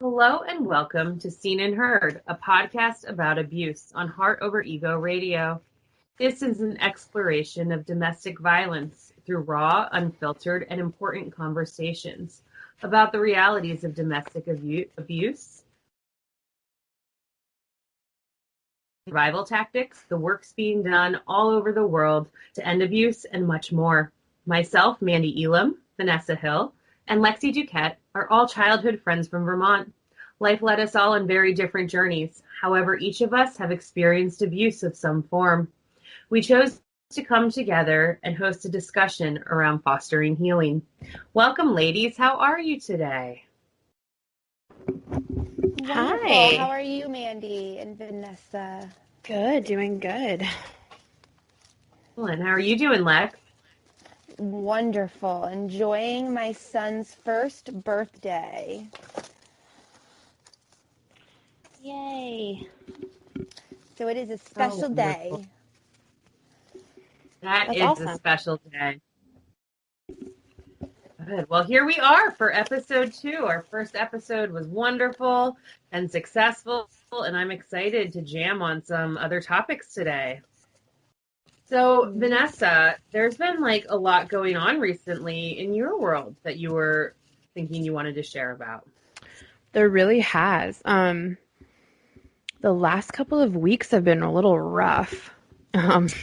Hello and welcome to Seen and Heard, a podcast about abuse on Heart Over Ego Radio. This is an exploration of domestic violence through raw, unfiltered, and important conversations about the realities of domestic abuse, survival tactics, the works being done all over the world to end abuse, and much more. Myself, Mandee Elam, Vanessa Hill, and Lexi Duquette are all childhood friends from Vermont. Life led us all on very different journeys. However, each of us have experienced abuse of some form. We chose to come together and host a discussion around fostering healing. Welcome, ladies. How are you today? Wonderful. Hi. How are you, Mandee and Vanessa? Good, doing good. And how are you doing, Lex? Wonderful. Enjoying my son's first birthday. Yay. So it is a special day. That's awesome. a special day. Good. Well, here we are for episode 2. Our first episode was wonderful and successful, and I'm excited to jam on some other topics today. So, Vanessa, there's been a lot going on recently in your world that you were thinking you wanted to share about. There really has. The last couple of weeks have been a little rough. And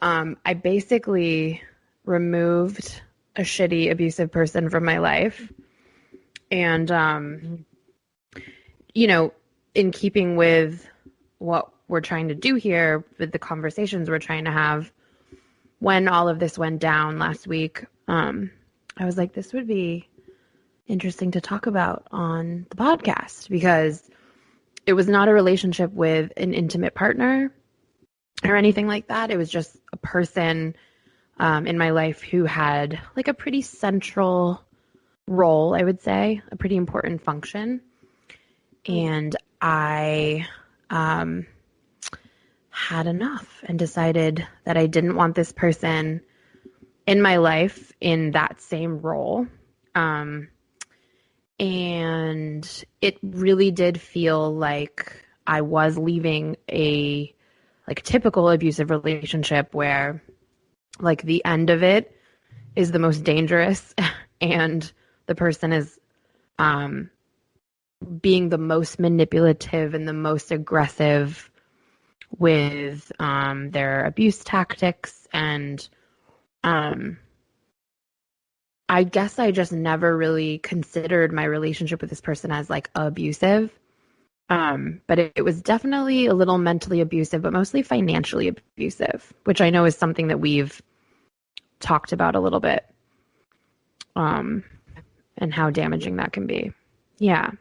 I basically removed a shitty, abusive person from my life. And, in keeping with what we're trying to do here, with the conversations we're trying to have, when all of this went down last week, I was like, this would be interesting to talk about on the podcast, because it was not a relationship with an intimate partner or anything like that. It was just a person in my life who had a pretty central role, I would say, a pretty important function. And I had enough and decided that I didn't want this person in my life in that same role. And it really did feel like I was leaving a typical abusive relationship where the end of it is the most dangerous and the person is being the most manipulative and the most aggressive with their abuse tactics. And I guess I just never really considered my relationship with this person as abusive. But it was definitely a little mentally abusive, but mostly financially abusive, which I know is something that we've talked about a little bit, and how damaging that can be. Yeah.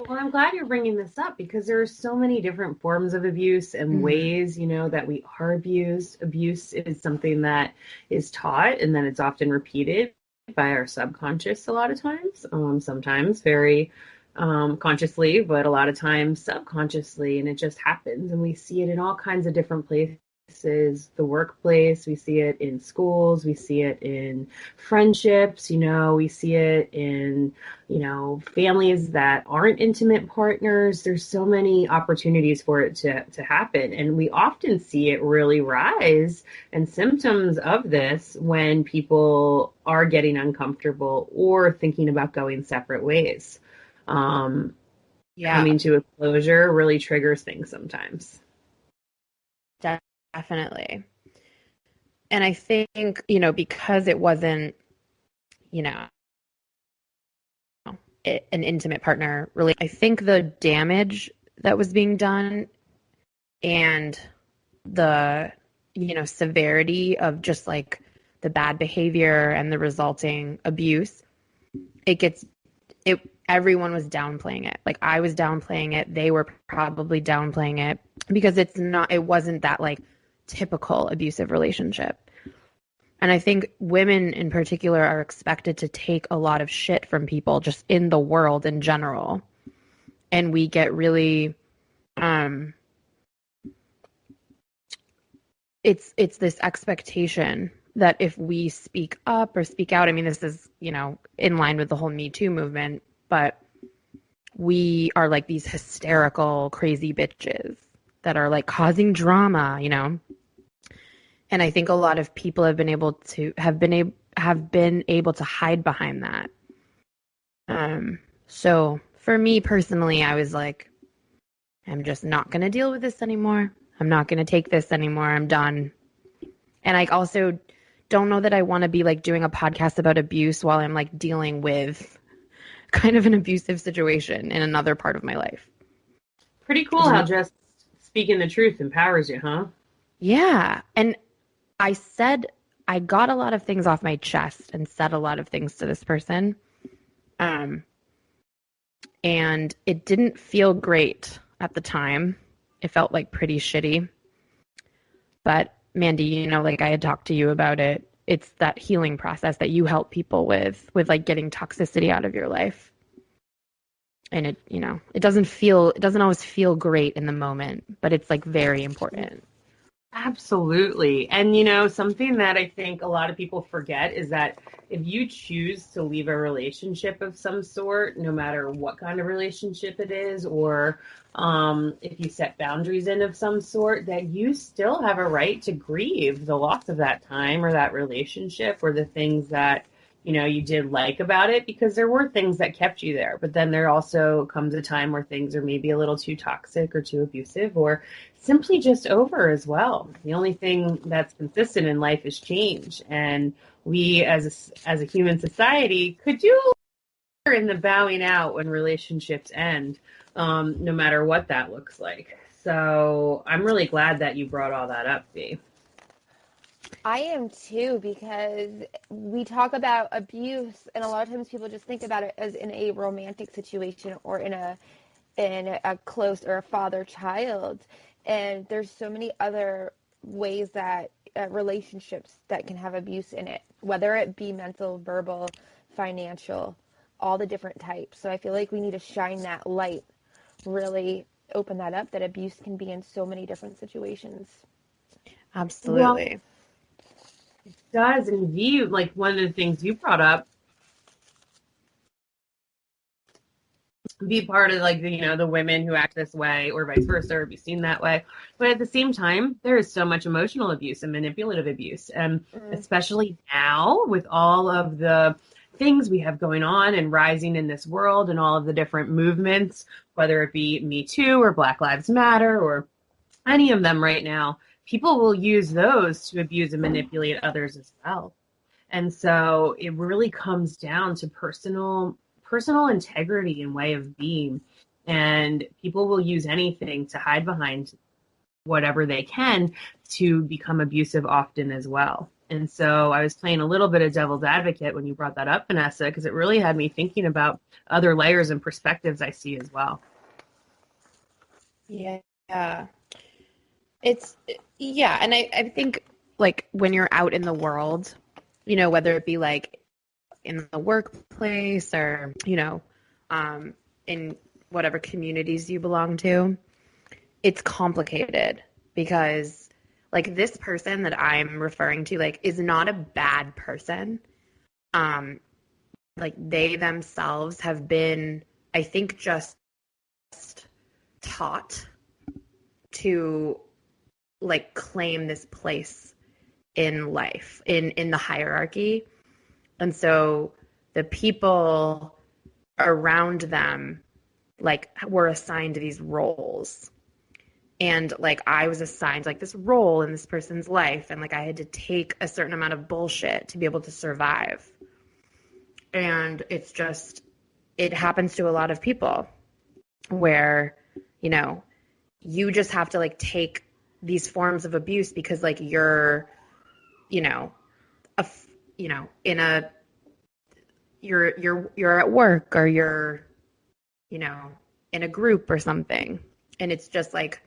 Well, I'm glad you're bringing this up, because there are so many different forms of abuse and ways, that we are abused. Abuse is something that is taught, and then it's often repeated by our subconscious a lot of times, sometimes very consciously, but a lot of times subconsciously, and it just happens. And we see it in all kinds of different places. The workplace, we see it in schools, we see it in friendships, we see it in, families that aren't intimate partners. There's so many opportunities for it to happen. And we often see it really rise, and symptoms of this, when people are getting uncomfortable or thinking about going separate ways. Coming to a closure really triggers things sometimes. Definitely. And I think, because it wasn't, an intimate partner, really, I think the damage that was being done and the, severity of just the bad behavior and the resulting abuse, everyone was downplaying it. I was downplaying it. They were probably downplaying it, because it wasn't that typical abusive relationship. And I think women in particular are expected to take a lot of shit from people just in the world in general. And we get really, it's this expectation that if we speak up or speak out, I mean, this is, in line with the whole Me Too movement, but we are like these hysterical, crazy bitches that are like causing drama, you know? And I think a lot of people have been able to hide behind that. So for me personally, I was like, I'm just not going to deal with this anymore. I'm not going to take this anymore. I'm done. And I also don't know that I want to be like doing a podcast about abuse while I'm like dealing with kind of an abusive situation in another part of my life. Pretty cool how just speaking the truth empowers you, huh? Yeah. And I got a lot of things off my chest and said a lot of things to this person. And it didn't feel great at the time. It felt like pretty shitty. But Mandee, you know, like I had talked to you about it. It's that healing process that you help people with like getting toxicity out of your life. And it, you know, it doesn't always feel great in the moment, but it's like very important. Absolutely. And, you know, something that I think a lot of people forget is that if you choose to leave a relationship of some sort, no matter what kind of relationship it is, or if you set boundaries in of some sort, that you still have a right to grieve the loss of that time or that relationship or the things that, you know, you did like about it, because there were things that kept you there. But then there also comes a time where things are maybe a little too toxic or too abusive or simply just over as well. The only thing that's consistent in life is change. And we as a human society could do better in the bowing out when relationships end, no matter what that looks like. So I'm really glad that you brought all that up, Bea. I am too, because we talk about abuse, and a lot of times people just think about it as in a romantic situation or in a close or a father-child, and there's so many other ways that relationships that can have abuse in it, whether it be mental, verbal, financial, all the different types. So I feel like we need to shine that light, really open that up, that abuse can be in so many different situations. Absolutely. Well, it does indeed. Like one of the things you brought up, be part of like the, you know, the women who act this way or vice versa or be seen that way, but at the same time there is so much emotional abuse and manipulative abuse, and especially now with all of the things we have going on and rising in this world and all of the different movements, whether it be Me Too or Black Lives Matter or any of them right now, people will use those to abuse and manipulate others as well. And so it really comes down to personal integrity and way of being. And people will use anything to hide behind whatever they can to become abusive often as well. And so I was playing a little bit of devil's advocate when you brought that up, Vanessa, because it really had me thinking about other layers and perspectives I see as well. Yeah. And I think like when you're out in the world, you know, whether it be like in the workplace or, you know, in whatever communities you belong to, it's complicated because like this person that I'm referring to like is not a bad person. Like they themselves have been, I think, just taught to like claim this place in life, in the hierarchy. And so the people around them like were assigned these roles. And like I was assigned like this role in this person's life, and like I had to take a certain amount of bullshit to be able to survive. And it's just, it happens to a lot of people where, you know, you just have to like take these forms of abuse because like you're, you know, in a, you're at work or you're, you know, in a group or something. And it's just like,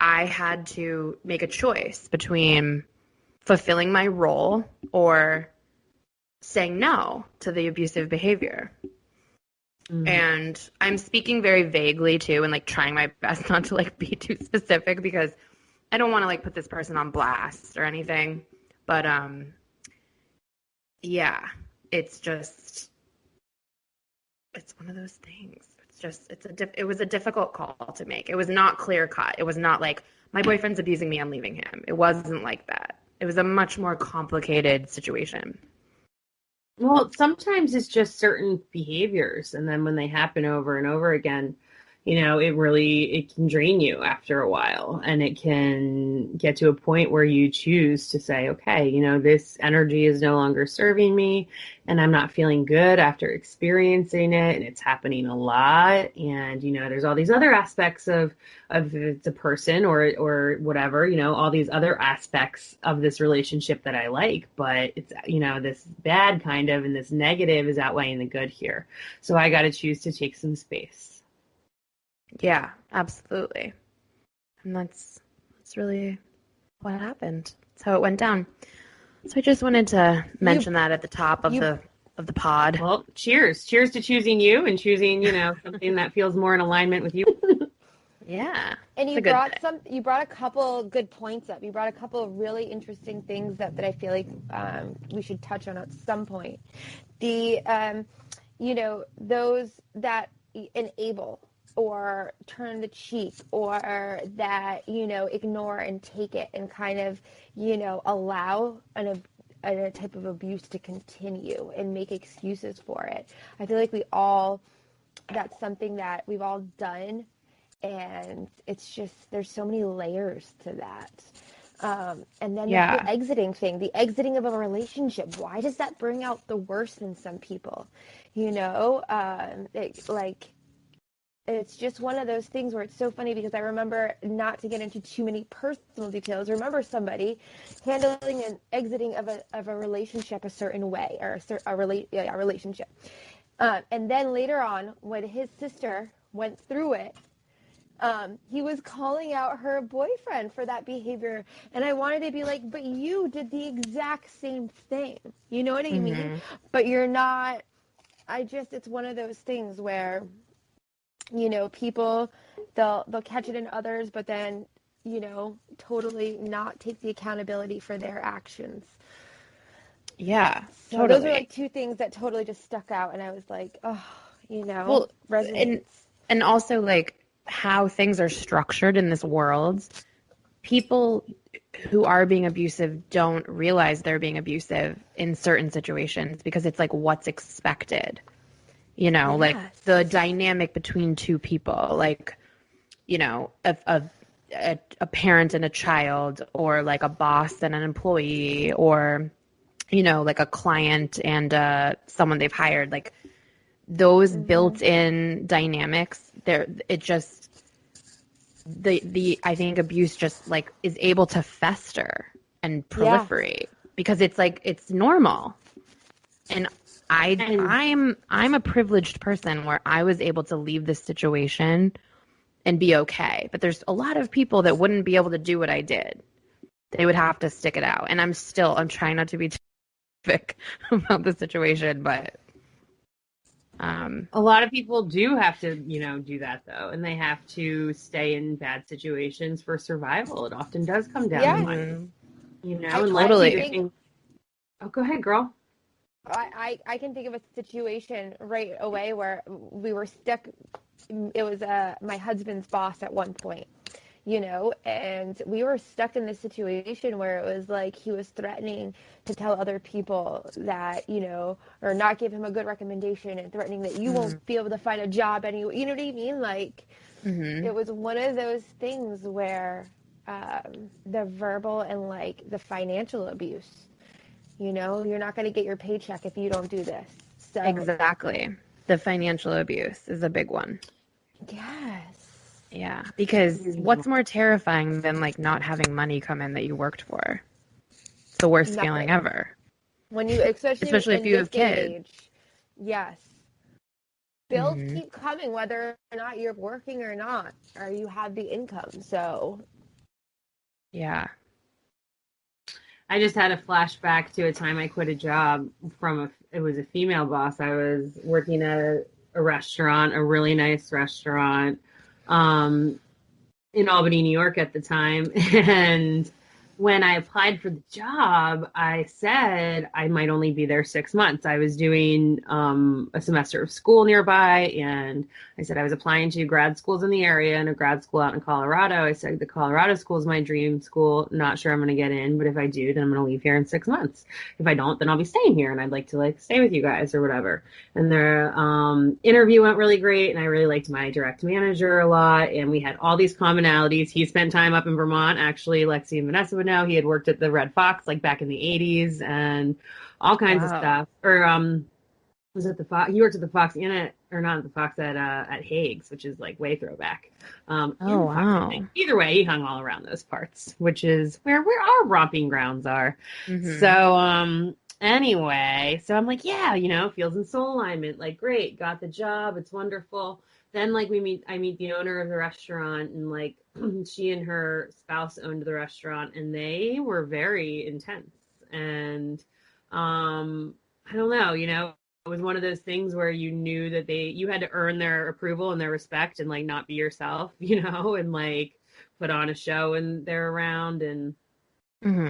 I had to make a choice between fulfilling my role or saying no to the abusive behavior. And I'm speaking very vaguely too, and like trying my best not to like be too specific because I don't want to like put this person on blast or anything. But yeah, it's just, it's one of those things. It was a difficult call to make. It was not clear cut. It was not like, my boyfriend's abusing me, I'm leaving him. It wasn't like that. It was a much more complicated situation. Well, sometimes it's just certain behaviors, and then when they happen over and over again, it can drain you after a while, and it can get to a point where you choose to say, okay, this energy is no longer serving me, and I'm not feeling good after experiencing it, and it's happening a lot. And there's all these other aspects of if it's a person or whatever, all these other aspects of this relationship that I like, but it's this bad kind of, and this negative is outweighing the good here. So I got to choose to take some space. Yeah, absolutely. And that's really what happened. That's how it went down. So I just wanted to mention that at the top of the pod. Well, cheers. Cheers to choosing you and choosing, something that feels more in alignment with you. Yeah. And you brought a couple good points up. You brought a couple of really interesting things that I feel like we should touch on at some point. The those that enable or turn the cheek, or that ignore and take it and kind of allow a type of abuse to continue and make excuses for it. I feel like that's something that we've all done, and it's just, there's so many layers to that. And then the whole exiting thing, the exiting of a relationship, why does that bring out the worst in some people? It's just one of those things where it's so funny, because I remember, not to get into too many personal details, remember somebody handling an exiting of a relationship a certain way, or a relationship. And then later on, when his sister went through it, he was calling out her boyfriend for that behavior. And I wanted to be like, but you did the exact same thing. You know what I mean? But you're not. It's one of those things where, people, they'll catch it in others, but then, totally not take the accountability for their actions. Yeah, so totally. Those are like two things that totally just stuck out, and I was like, resonance. And also, like, how things are structured in this world, people who are being abusive don't realize they're being abusive in certain situations, because it's like what's expected. Like the dynamic between two people, like, a parent and a child, or like a boss and an employee, or, like a client and someone they've hired, like those built-in dynamics there. It just, I think abuse just like is able to fester and proliferate because it's like, it's normal. And I'm a privileged person where I was able to leave this situation and be okay. But there's a lot of people that wouldn't be able to do what I did. They would have to stick it out. And I'm trying not to be terrific about the situation, but a lot of people do have to, do that though. And they have to stay in bad situations for survival. It often does come down to money. Totally. Oh, go ahead, girl. I can think of a situation right away where we were stuck. It was my husband's boss at one point, and we were stuck in this situation where it was like he was threatening to tell other people that, or not give him a good recommendation, and threatening that you won't be able to find a job anyway. You know what I mean? Like, it was one of those things where the verbal and like the financial abuse. You're not going to get your paycheck if you don't do this. So. Exactly. The financial abuse is a big one. Yes. Yeah. Because what's more terrifying than like not having money come in that you worked for? It's the worst feeling ever. When you, especially if you have kids. Yes. Bills keep coming whether or not you're working or not, or you have the income. So. Yeah. I just had a flashback to a time I quit a job it was a female boss. I was working at a restaurant, a really nice restaurant, in Albany, New York at the time. And when I applied for the job, I said I might only be there 6 months. I was doing a semester of school nearby, and I said I was applying to grad schools in the area and a grad school out in Colorado. I said the Colorado school is my dream school. Not sure I'm going to get in, but if I do, then I'm going to leave here in 6 months. If I don't, then I'll be staying here, and I'd like to like stay with you guys or whatever. And their interview went really great, and I really liked my direct manager a lot, and we had all these commonalities. He spent time up in Vermont. Actually, Lexi and Vanessa would know he had worked at the Red Fox like back in the 80s and all kinds of stuff. Or was it the Fox? He worked at the Fox or not at the Fox at Hague's, which is like way throwback. Oh wow! Either way, he hung all around those parts, which is where our romping grounds are. Mm-hmm. So anyway, so I'm like, yeah, Fields and Soul Alignment, like great, got the job, it's wonderful. Then like I meet the owner of the restaurant, and like she and her spouse owned the restaurant, and they were very intense. And I don't know, it was one of those things where you knew that you had to earn their approval and their respect, and like not be yourself, and like put on a show when they're around, and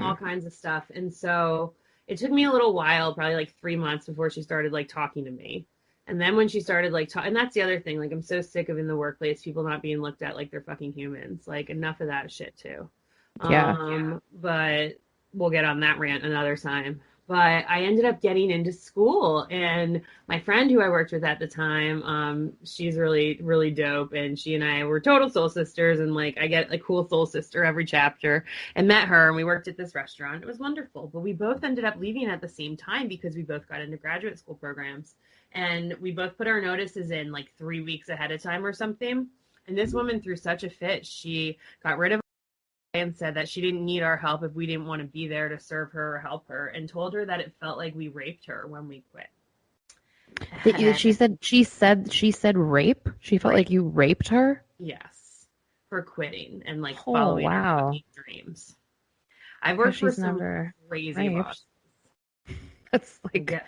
all kinds of stuff. And so it took me a little while, probably like 3 months, before she started like talking to me. And then when she started like and that's the other thing, like I'm so sick of in the workplace people not being looked at like they're fucking humans. Like enough of that shit too. Yeah. But we'll get on that rant another time. But I ended up getting into school, and my friend who I worked with at the time, she's really, really dope, and she and I were total soul sisters, and like I get a cool soul sister every chapter, and met her, and we worked at this restaurant. It was wonderful, but we both ended up leaving at the same time because we both got into graduate school programs, and we both put our notices in like 3 weeks ahead of time or something. And this woman threw such a fit. She got rid of and said that she didn't need our help if we didn't want to be there to serve her or help her, and told her that it felt like we raped her when we quit. She said rape? She felt like you raped her? Yes. For quitting and like following her dreams. I've worked for some crazy bosses. That's like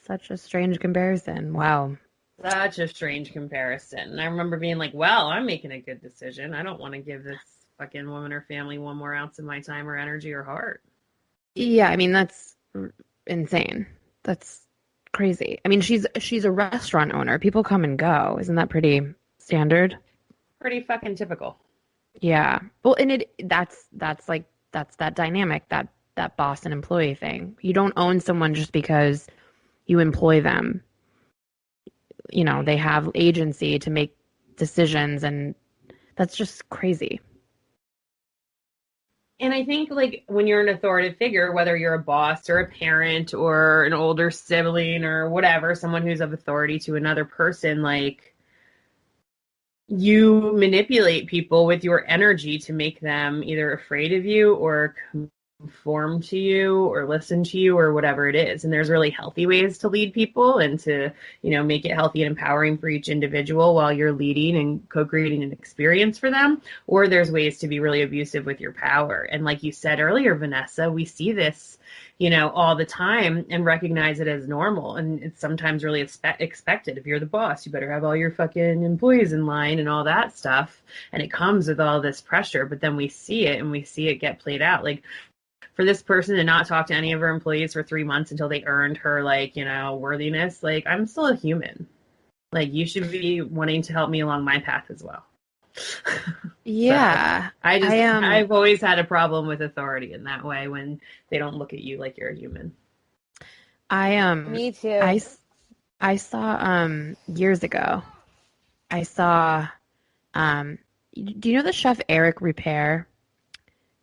such a strange comparison. Wow. Such a strange comparison. And I remember being like, well, I'm making a good decision. I don't want to give this fucking woman or family 1 more ounce of my time or energy or heart. Yeah, I mean, that's insane. That's crazy. I mean, she's a restaurant owner. People come and go. Isn't that pretty standard? Pretty fucking typical. Yeah. Well, and that's that dynamic, that boss and employee thing. You don't own someone just because you employ them. They have agency to make decisions, and that's just crazy. And I think, like, when you're an authoritative figure, whether you're a boss or a parent or an older sibling or whatever, someone who's of authority to another person, like, you manipulate people with your energy to make them either afraid of you or conform to you or listen to you or whatever it is. And there's really healthy ways to lead people and to, make it healthy and empowering for each individual while you're leading and co-creating an experience for them. Or there's ways to be really abusive with your power. And like you said earlier, Vanessa, we see this, all the time and recognize it as normal. And it's sometimes really expected. If you're the boss, you better have all your fucking employees in line and all that stuff. And it comes with all this pressure, but then we see it and we see it get played out. Like, for this person to not talk to any of her employees for 3 months until they earned her, worthiness, like, I'm still a human. Like, you should be wanting to help me along my path as well. Yeah. So I've always had a problem with authority in that way when they don't look at you like you're a human. Me too. I saw, years ago, do you know the chef Eric Ripert?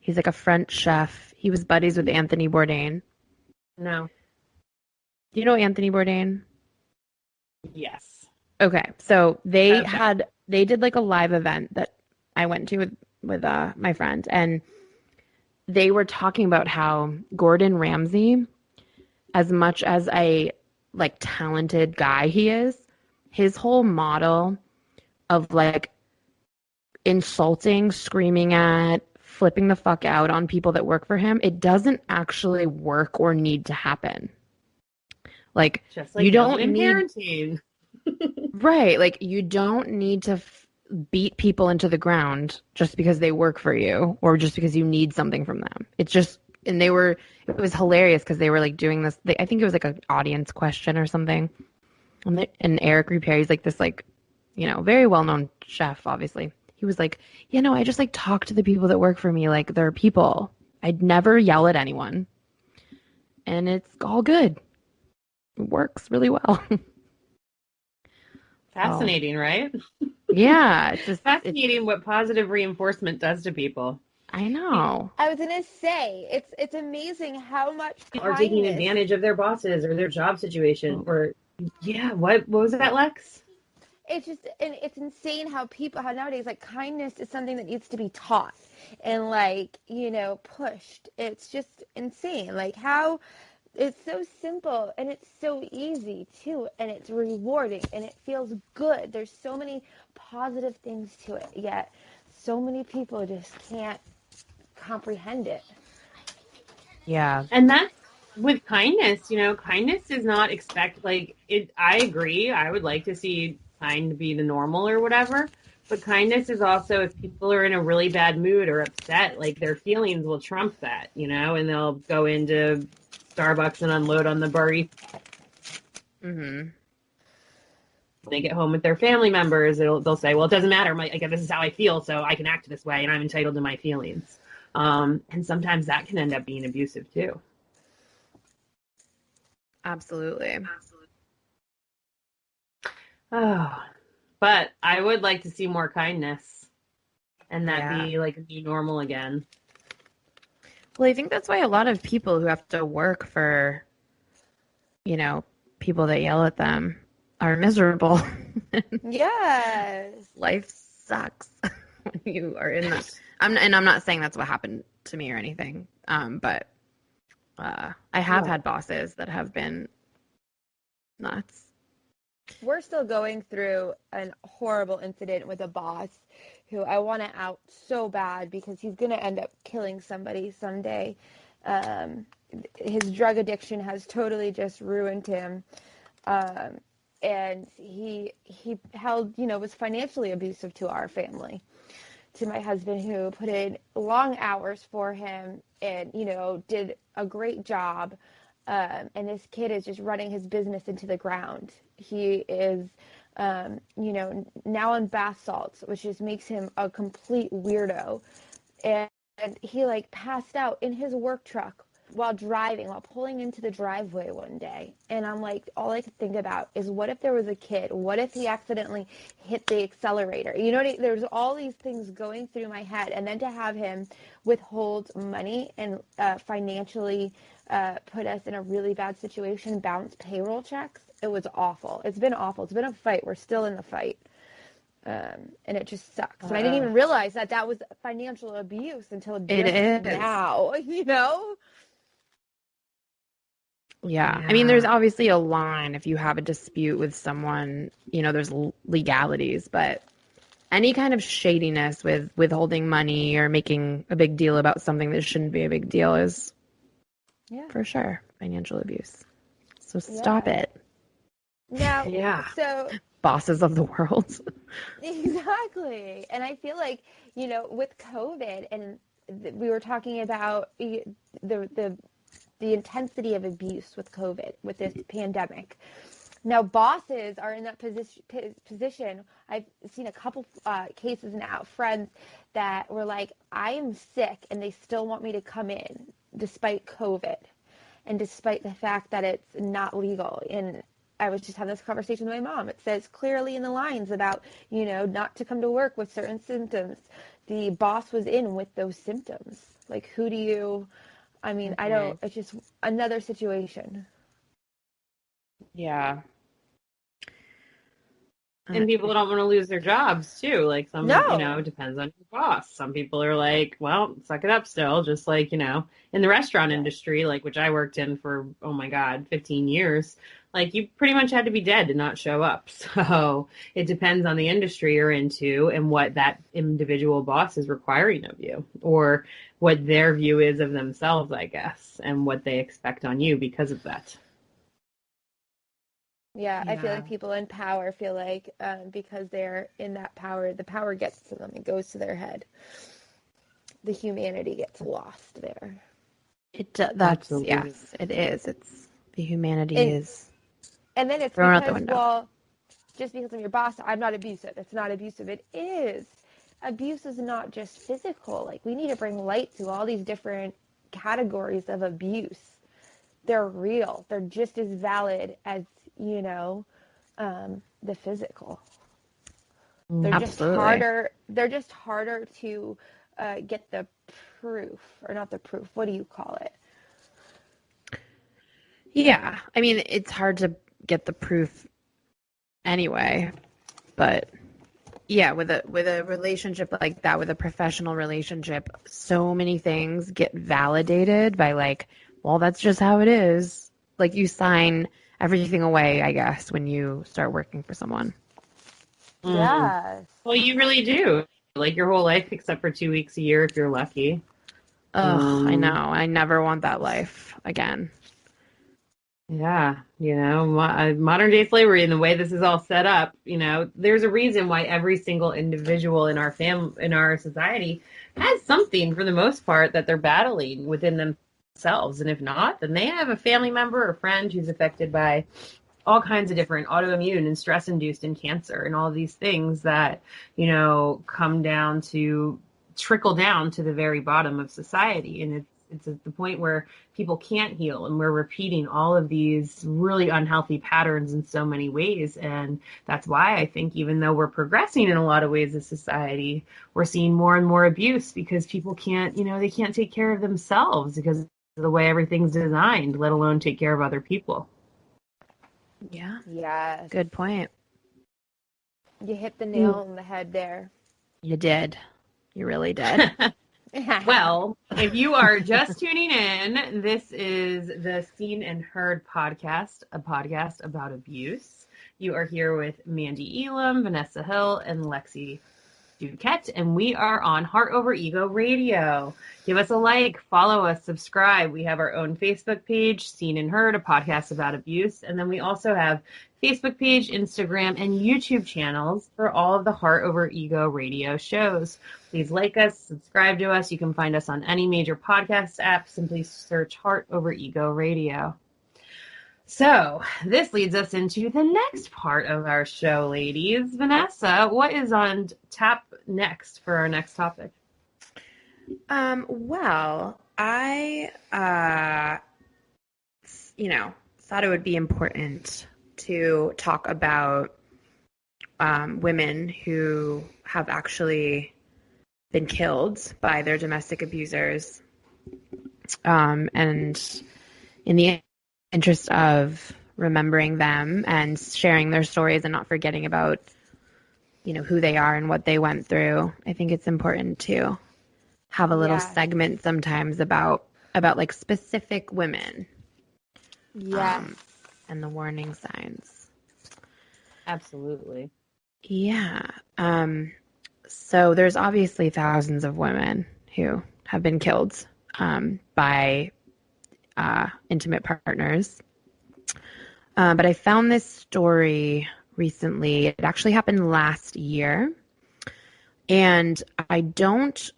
He's like a French chef. He was buddies with Anthony Bourdain. No. Do you know Anthony Bourdain? Yes. Okay. So they did like a live event that I went to with my friend, and they were talking about how Gordon Ramsay, as much as a like talented guy he is, his whole model of like insulting, screaming at, flipping the fuck out on people that work for him, it doesn't actually work or need to happen. Like, just like you don't need parenting. Right, like you don't need to beat people into the ground just because they work for you or just because you need something from them. It's just, and it was hilarious because they were like doing this. I think it was like an audience question or something. And Eric Ripier's like this, like, very well-known chef, obviously. He was like, I just like talk to the people that work for me like they're people. I'd never yell at anyone. And it's all good. It works really well. Fascinating, right? Yeah. It's just fascinating what positive reinforcement does to people. I know. I was gonna say it's amazing how much Are taking advantage of their bosses or their job situation or what was that, Lex? It's just, and it's insane how nowadays, like, kindness is something that needs to be taught and, like, pushed. It's just insane, like, how it's so simple and it's so easy too, and it's rewarding and it feels good. There's so many positive things to it, yet so many people just can't comprehend it. Yeah. And that's with kindness, kindness is not I agree. I would like to see kind be the normal or whatever. But kindness is also, if people are in a really bad mood or upset, like their feelings will trump that, and they'll go into Starbucks and unload on the burrito. Mm-hmm. They get home with their family members, they'll say, well, it doesn't matter. This is how I feel, so I can act this way, and I'm entitled to my feelings. And sometimes that can end up being abusive too. Absolutely. Oh, but I would like to see more kindness and that be like a new normal again. Well, I think that's why a lot of people who have to work for, people that yell at them are miserable. Yes. Life sucks when you are in that. I'm not saying that's what happened to me or anything. But I have had bosses that have been nuts. We're still going through a horrible incident with a boss who I want to out so bad because he's going to end up killing somebody someday. His drug addiction has totally just ruined him. And he held, was financially abusive to our family, to my husband, who put in long hours for him and, did a great job. And this kid is just running his business into the ground. He is, now on bath salts, which just makes him a complete weirdo. And he passed out in his work truck while pulling into the driveway one day. And I'm like, all I could think about is, what if there was a kid? What if he accidentally hit the accelerator? There's all these things going through my head. And then to have him withhold money and financially put us in a really bad situation, bounce payroll checks, it was awful. It's been awful. It's been a fight. We're still in the fight. And it just sucks. And I didn't even realize that was financial abuse until just now, Yeah. I mean, there's obviously a line if you have a dispute with someone, there's legalities, but any kind of shadiness with withholding money or making a big deal about something that shouldn't be a big deal is for sure financial abuse. So stop it. Now, so bosses of the world. Exactly. And I feel like, with COVID, and we were talking about the intensity of abuse with COVID, with this pandemic. Now, bosses are in that position. I've seen a couple cases now, friends that were like, I am sick, and they still want me to come in despite COVID and despite the fact that it's not legal. And I was just having this conversation with my mom. It says clearly in the lines about, not to come to work with certain symptoms. The boss was in with those symptoms. Like, who do you... I mean, I don't... It's just another situation. Yeah. And people don't want to lose their jobs too. Like it depends on your boss. Some people are like, well, suck it up still. Just like, in the restaurant industry, like, which I worked in for, oh my God, 15 years, like you pretty much had to be dead to not show up. So it depends on the industry you're into and what that individual boss is requiring of you, or what their view is of themselves, I guess, and what they expect on you because of that. Yeah, I feel Yeah. like people in power feel like because they're in that power, the power gets to them. It goes to their head. The humanity gets lost there. That's, Absolutely. yes, it is. It's the humanity And is and then it's thrown out the because, window. well, just because I'm your boss, I'm not abusive. It's not abusive. It is. Abuse is not just physical. Like, we need to bring light to all these different categories of abuse. They're real. They're just as valid as, you know, the physical. They're just Absolutely. harder. They're just harder to get the proof, or not the proof. What do you call it? Yeah. I mean, it's hard to get the proof anyway, but yeah, with a relationship like that, with a professional relationship, so many things get validated by like, well, that's just how it is. Like you sign everything away, I guess, when you start working for someone. Mm. Yes. Well, you really do. Like your whole life, except for 2 weeks a year if you're lucky. Ugh, I know. Um, I never want that life again. yeah, modern day slavery and the way this is all set up, there's a reason why every single individual in in our society has something for the most part that they're battling within themselves. And if not, then they have a family member or friend who's affected by all kinds of different autoimmune and stress induced and cancer and all these things that, come down to trickle down to the very bottom of society. And it's at the point where people can't heal and we're repeating all of these really unhealthy patterns in so many ways. And that's why I think even though we're progressing in a lot of ways as society, we're seeing more and more abuse because people can't, they can't take care of themselves because of the way everything's designed, let alone take care of other people. Yeah. Yes. Good point. You hit the nail on the head there. You did. You really did. Well, if you are just tuning in, this is the Seen and Heard podcast, a podcast about abuse. You are here with Mandee Elam, Vanessa Hill, and Lexi Duquette, and we are on Heart Over Ego Radio. Give us a like, follow us, subscribe. We have our own Facebook page, Seen and Heard, a podcast about abuse. And then we also have Facebook page, Instagram, and YouTube channels for all of the Heart Over Ego Radio shows. Please like us, subscribe to us. You can find us on any major podcast app. Simply search Heart Over Ego Radio. So this leads us into the next part of our show, ladies. Vanessa, what is on tap next for our next topic? Well, I, thought it would be important to talk about women who have actually been killed by their domestic abusers. And in the interest of remembering them and sharing their stories and not forgetting about, who they are and what they went through, I think it's important to have a little Yes. segment sometimes about like specific women. Yes. And the warning signs. Absolutely. Yeah. So there's obviously thousands of women who have been killed by intimate partners. But I found this story recently. It actually happened last year. And I don't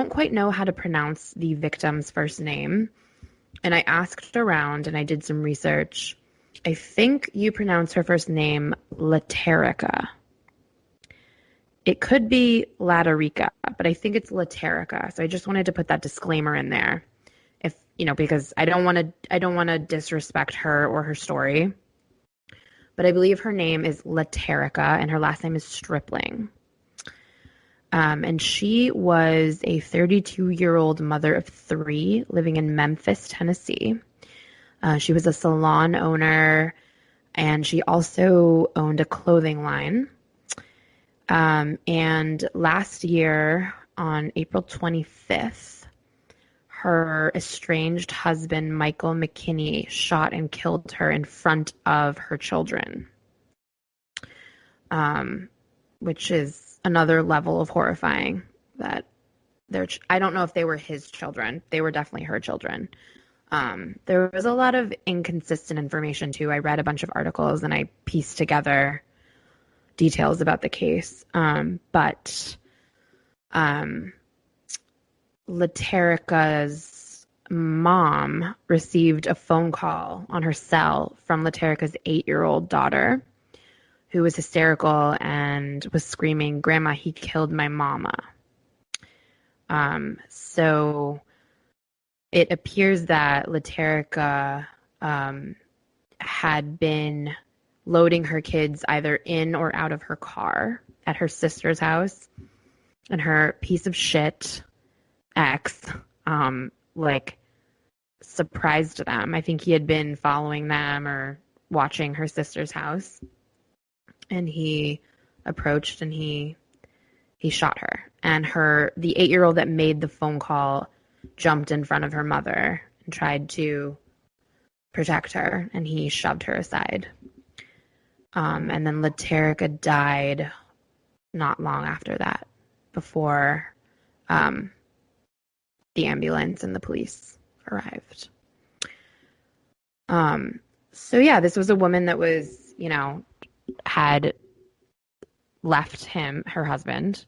quite know how to pronounce the victim's first name. And I asked around and I did some research. I think you pronounce her first name Laterica. It could be Laterica, but I think it's Laterica. So I just wanted to put that disclaimer in there. If, because I don't want to disrespect her or her story. But I believe her name is Laterica and her last name is Stripling. And she was a 32-year-old mother of 3 living in Memphis, Tennessee. She was a salon owner, and she also owned a clothing line. And last year, on April 25th, her estranged husband, Michael McKinney, shot and killed her in front of her children, which is another level of horrifying that I don't know if they were his children. They were definitely her children. There was a lot of inconsistent information too. I read a bunch of articles and I pieced together details about the case. But Laterica's mom received a phone call on her cell from Laterica's 8-year-old daughter, who was hysterical and was screaming, "Grandma, he killed my mama." So it appears that Laterica had been loading her kids either in or out of her car at her sister's house, and her piece of shit ex, like, surprised them. I think he had been following them or watching her sister's house, and he approached and he shot her. And the 8-year-old that made the phone call jumped in front of her mother and tried to protect her, and he shoved her aside. And then Laterica died not long after that, before the ambulance and the police arrived. So yeah, this was a woman that was, had left her husband,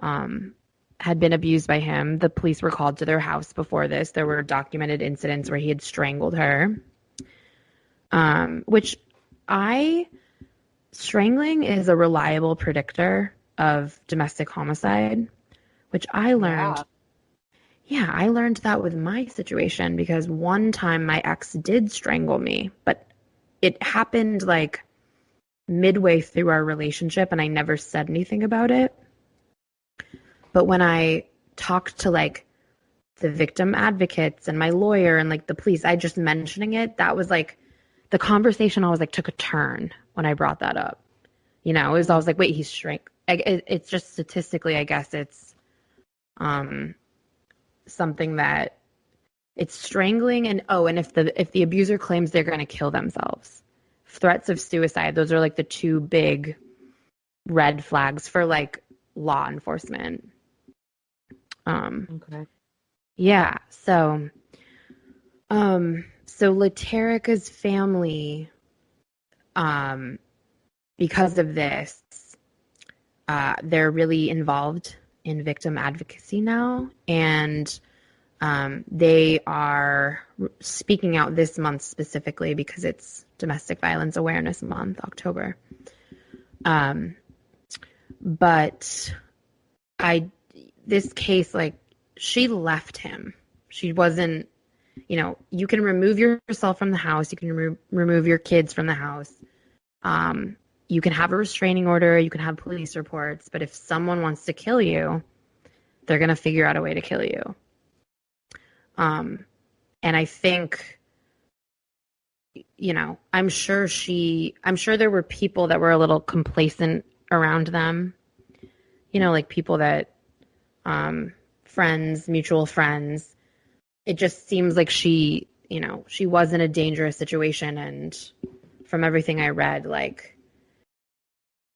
had been abused by him. The police were called to their house before this. There were documented incidents where he had strangled her, which strangling is a reliable predictor of domestic homicide, which I learned. Yeah, I learned that with my situation, because one time my ex did strangle me, but it happened like midway through our relationship and I never said anything about it. But when I talked to like the victim advocates and my lawyer and like the police, I just mentioning it, that was like the conversation always like took a turn when I brought that up. It was always like, wait, he's it's just statistically, I guess it's something that it's strangling and if the abuser claims they're going to kill themselves, threats of suicide, those are like the two big red flags for like law enforcement. Okay. Yeah. So Laterica's family, because of this, they're really involved in victim advocacy now, and they are speaking out this month specifically because it's Domestic Violence Awareness Month, October. But this case, like, she left him. She wasn't, you can remove yourself from the house. You can remove your kids from the house. You can have a restraining order. You can have police reports. But if someone wants to kill you, they're going to figure out a way to kill you. And I think, I'm sure there were people that were a little complacent around them, like people that, friends, mutual friends. It just seems like she was in a dangerous situation. And from everything I read, like,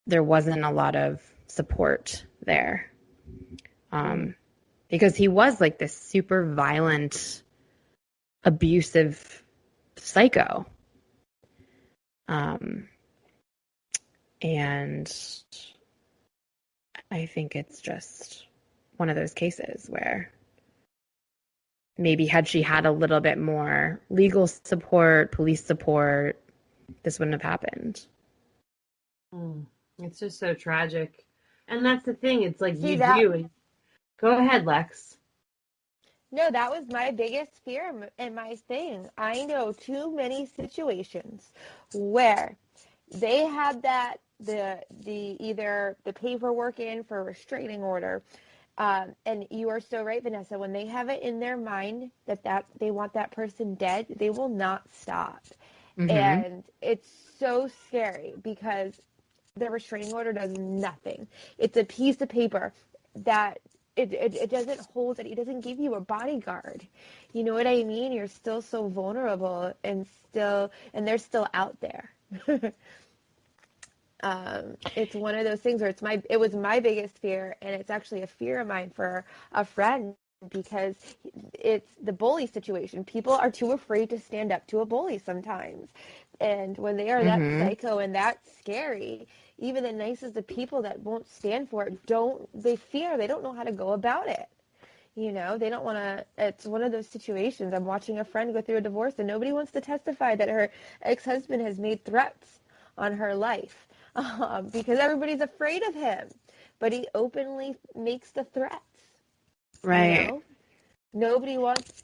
there wasn't a lot of support there. Because he was like this super violent, abusive psycho. And I think it's just one of those cases where maybe had she had a little bit more legal support, police support, this wouldn't have happened. It's just so tragic. And that's the thing. It's like do. Go ahead, Lex. No, that was my biggest fear and my thing. I know too many situations where they had the either the paperwork in for a restraining order, and you are so right, Vanessa. When they have it in their mind that they want that person dead, they will not stop. Mm-hmm. And it's so scary because the restraining order does nothing. It's a piece of paper that it doesn't hold it. It doesn't give you a bodyguard. You know what I mean? You're still so vulnerable and they're still out there. It's one of those things where it was my biggest fear, and it's actually a fear of mine for a friend because it's the bully situation. People are too afraid to stand up to a bully sometimes. And when they are that Mm-hmm. psycho and that scary, even the nicest of people that won't stand for it, they don't know how to go about it. They don't want to. It's one of those situations. I'm watching a friend go through a divorce and nobody wants to testify that her ex-husband has made threats on her life because everybody's afraid of him. But he openly makes the threats. You Right. know, nobody wants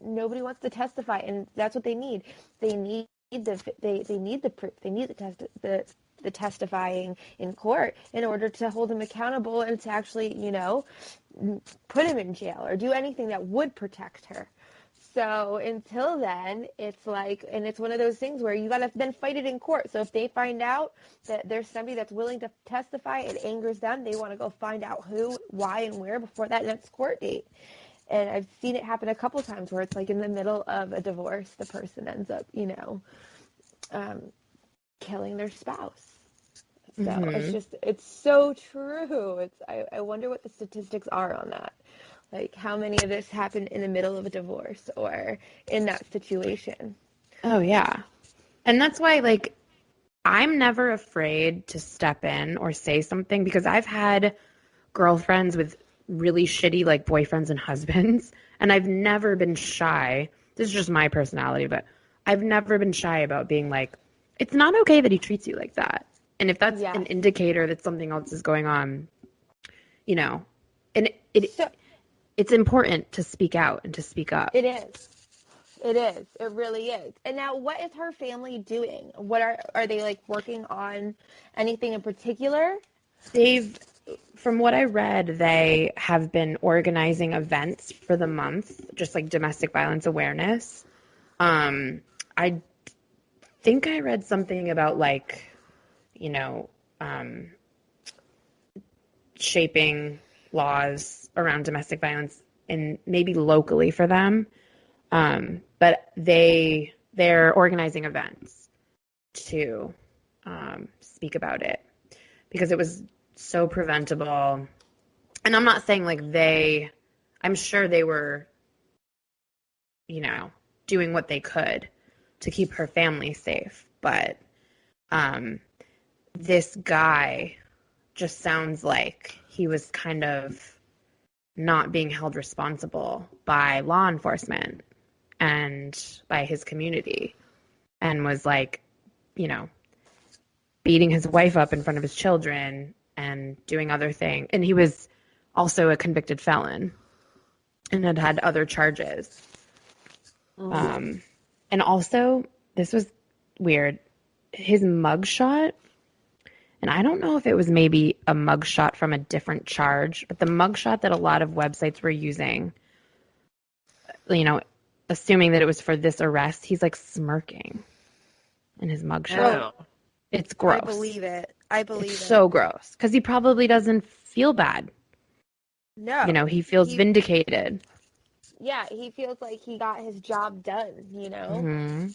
nobody wants to testify, and that's what they need. They need they need the proof. They need the testifying in court in order to hold him accountable and to actually, put him in jail or do anything that would protect her. So until then, it's like, and it's one of those things where you got to then fight it in court. So if they find out that there's somebody that's willing to testify, it angers them. They want to go find out who, why, and where before that next court date. And I've seen it happen a couple times where it's like in the middle of a divorce, the person ends up, killing their spouse. So it's so true. I wonder what the statistics are on that. Like how many of this happened in the middle of a divorce or in that situation. Oh, yeah. And that's why, like, I'm never afraid to step in or say something because I've had girlfriends with really shitty, like, boyfriends and husbands, and I've never been shy. This is just my personality, but I've never been shy about being like, it's not okay that he treats you like that. And if that's an indicator that something else is going on, and it's important to speak out and to speak up. It is. It is. It really is. And now, what is her family doing? What are they like working on anything in particular? From what I read, they have been organizing events for the month, just like domestic violence awareness. I think I read something about like, shaping laws around domestic violence and maybe locally for them. But they're organizing events to speak about it because it was so preventable. And I'm not saying like I'm sure they were, doing what they could to keep her family safe. But this guy just sounds like he was kind of not being held responsible by law enforcement and by his community and was like, beating his wife up in front of his children and doing other things. And he was also a convicted felon and had other charges. And also, this was weird, his mugshot, and I don't know if it was maybe a mugshot from a different charge, but the mugshot that a lot of websites were using, assuming that it was for this arrest, he's like smirking in his mugshot. Oh. It's gross. I believe it. It's so gross because he probably doesn't feel bad. No. He feels vindicated. Yeah, he feels like he got his job done, Mm-hmm.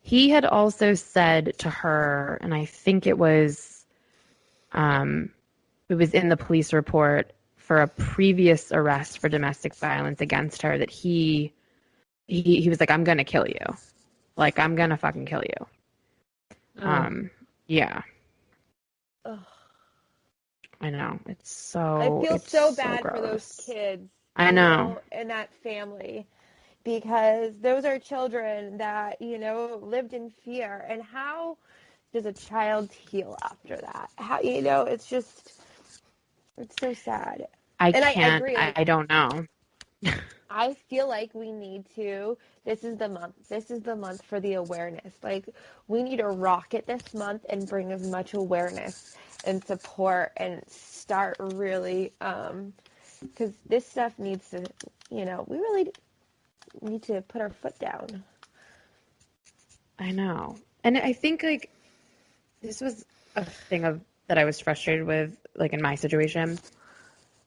He had also said to her, and I think it was in the police report for a previous arrest for domestic violence against her, that he was like, I'm gonna kill you, like I'm gonna fucking kill you. Yeah. Ugh. I know, it's so. I feel so bad for those kids. I know, and that family. Because those are children that, lived in fear. And how does a child heal after that? How, it's so sad. I agree. I don't know. I feel like we need to, this is the month for the awareness. Like, we need to rocket this month and bring as much awareness and support and start really, because this stuff needs to, we really need to put our foot down. I know. And I think like this was a thing that I was frustrated with, like in my situation.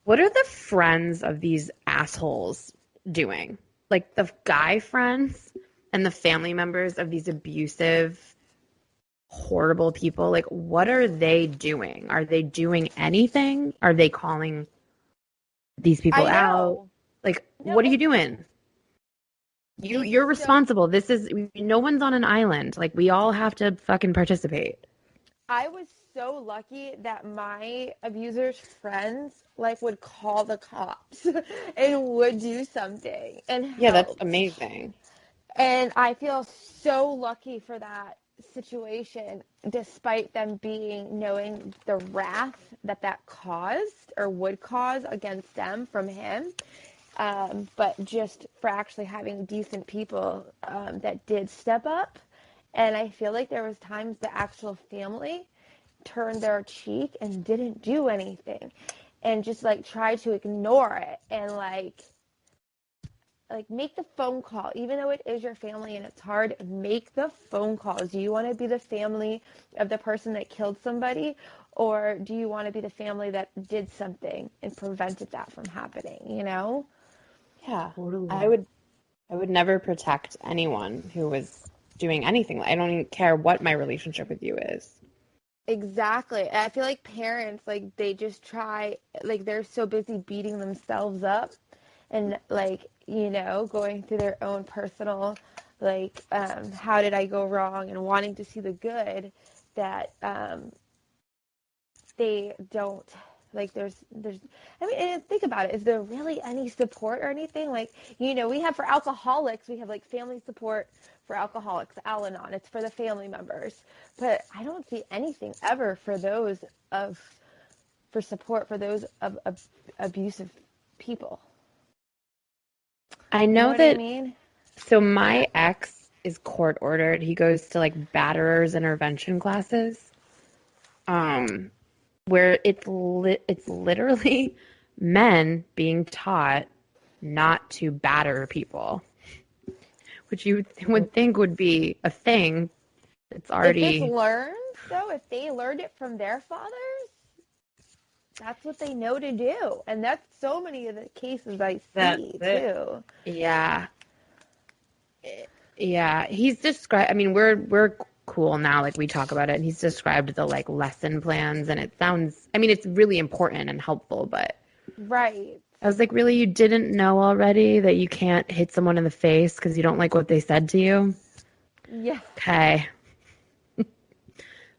What are the friends of these assholes doing? Like the guy friends and the family members of these abusive, horrible people, like what are they doing? Are they doing anything? Are they calling these people out? Like, No, what are you doing? You're responsible. This is, no one's on an island. Like, we all have to fucking participate. I was so lucky that my abuser's friends like would call the cops and would do something and Yeah, that's help. amazing. And I feel so lucky for that situation, despite them knowing the wrath that caused or would cause against them from him. But just for actually having decent people that did step up. And I feel like there was times the actual family turned their cheek and didn't do anything and just like tried to ignore it and like make the phone call, even though it is your family and it's hard. Make the phone calls. Do you want to be the family of the person that killed somebody, or do you want to be the family that did something and prevented that from happening, you know? Yeah. Totally. I would never protect anyone who was doing anything. I don't even care what my relationship with you is. Exactly. And I feel like parents, like, they just try, like, they're so busy beating themselves up and, like, going through their own personal, like, how did I go wrong, and wanting to see the good, that they don't, like, I mean, and think about it. Is there really any support or anything? Like, we have, for alcoholics, we have, like, family support for alcoholics, Al-Anon. It's for the family members. But I don't see anything ever for support for those of abusive people. I You know know what I that. mean? So my ex is court ordered. He goes to like batterers intervention classes, where it's literally men being taught not to batter people, which you would think would be a thing. It's If it's already, learned, though, if they learned it from their fathers, that's what they know to do. And that's so many of the cases I That's see, it. too. yeah, yeah. He's described. I mean, we're cool now. Like we talk about it, and he's described the like lesson plans, and it sounds. I mean, it's really important and helpful, but Right. I was like, really, you didn't know already that you can't hit someone in the face because you don't like what they said to you? Yeah. Okay,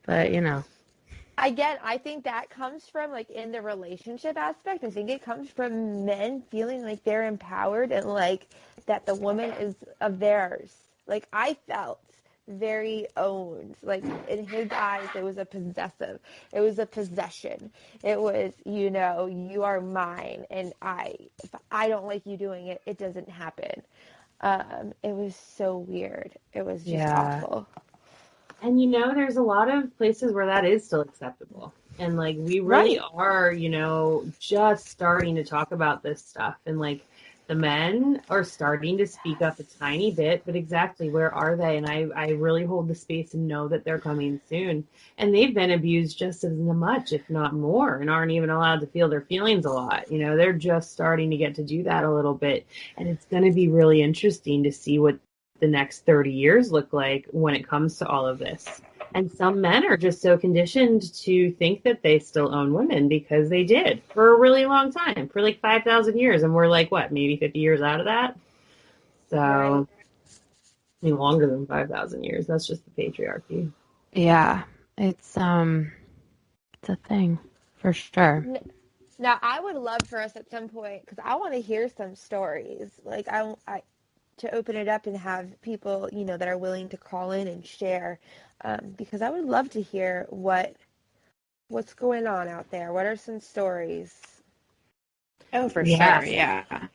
but Again, I think that comes from, like, in the relationship aspect. I think it comes from men feeling like they're empowered and like that the woman is of theirs. Like, I felt very owned. Like, in his eyes, it was it was a possession. It was, you are mine, and if I don't like you doing it, it doesn't happen. It was so weird. It was just yeah, awful. And there's a lot of places where that is still acceptable. And like we really Right. are, just starting to talk about this stuff. And like the men are starting to speak up a tiny bit, but exactly where are they? And I really hold the space and know that they're coming soon. And they've been abused just as much, if not more, and aren't even allowed to feel their feelings a lot. They're just starting to get to do that a little bit. And it's going to be really interesting to see what the next 30 years look like when it comes to all of this. And some men are just so conditioned to think that they still own women because they did for a really long time, for like 5,000 years. And we're like, what, maybe 50 years out of that? So, Right. I mean, longer than 5,000 years. That's just the patriarchy. yeah. It's a thing for sure. Now, I would love for us at some point, because I want to hear some stories. Like, to open it up and have people, that are willing to call in and share, because I would love to hear what's going on out there. What are some stories? Oh, for sure. Yes. Yeah.